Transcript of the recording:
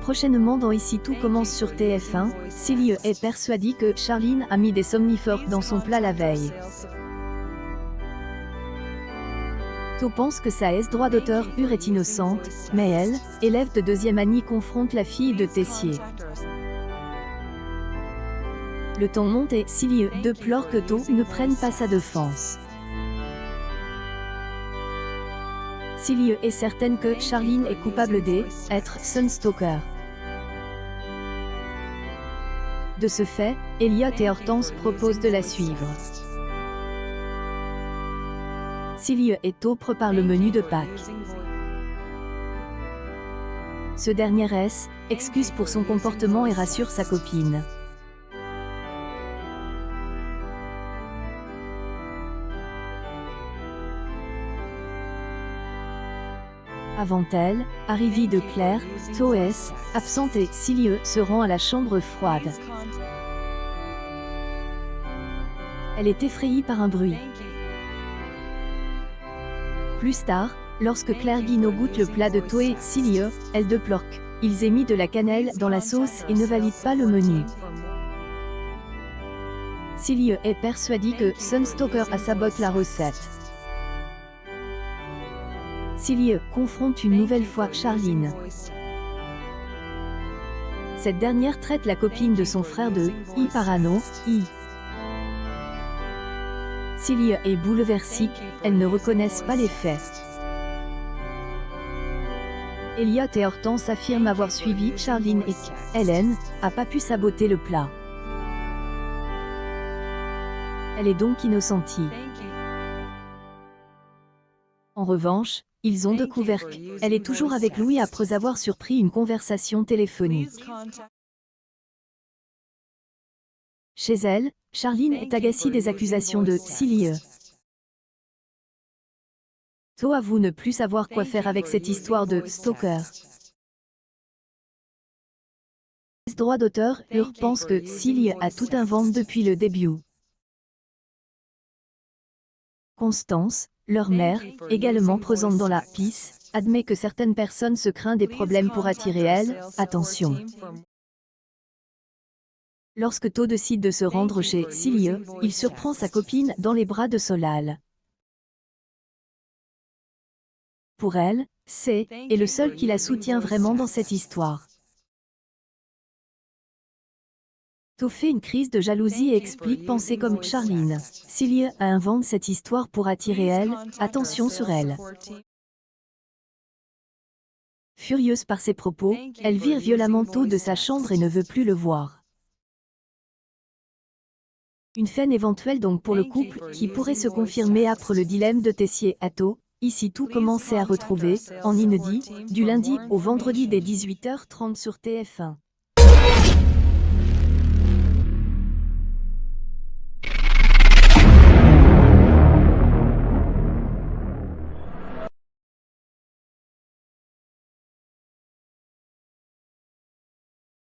Prochainement dans Ici tout commence sur TF1, Cillian est persuadé que Charline a mis des somnifères dans son plat la veille. To pense que sa droit d'auteur est innocente, mais elle, élève de deuxième année, confronte la fille de Tessier. Le ton monte et Cillian déplore que To ne prenne pas sa défense. Cillian est certaine que Charline est coupable d'être son stalker. De ce fait, Elliot et Hortense proposent de la suivre. Cillian et To préparent le menu de Pâques. Ce dernier excuse pour son comportement et rassure sa copine. Avant elle, arrivée de Claire, To est absente et Cillian se rend à la chambre froide. Elle est effrayée par un bruit. Plus tard, lorsque Claire Guinaud goûte le plat de To et Cillian, elle déplore qu'ils aient mis de la cannelle dans la sauce et ne valide pas le menu. Cillian est persuadé que son stalker a saboté la recette. Cillian confronte une nouvelle fois Charline. Cette dernière traite la copine de son frère de parano. Cillian est bouleversée, elles ne reconnaissent pas les faits. Elliot et Hortense affirment avoir suivi Charline et Hélène n'a pas pu saboter le plat. Elle est donc innocente. En revanche, ils ont découvert qu'elle est toujours avec Louis après avoir surpris une conversation téléphonique. Chez elle, Charline est agacée des accusations de Cillian. To avoue ne plus savoir quoi faire avec cette histoire de stalker. Les droits d'auteur pensent que Cillian a tout inventé depuis le début. Constance, leur mère, également présente dans la pièce, admet que certaines personnes se craignent des problèmes pour attirer elle, attention. Lorsque To décide de se rendre chez Cillian, il surprend sa copine dans les bras de Solal. Pour elle, c'est le seul qui la soutient vraiment dans cette histoire. To fait une crise de jalousie et explique penser comme Charline. Cillian a inventé cette histoire pour attirer elle, attention sur elle. Furieuse par ses propos, elle vire violemment To de sa chambre et ne veut plus le voir. Une fin éventuelle donc pour le couple, qui pourrait se confirmer après le dilemme de Tessier à To. Ici tout commençait à retrouver, en inédit, du lundi au vendredi dès 18h30 sur TF1.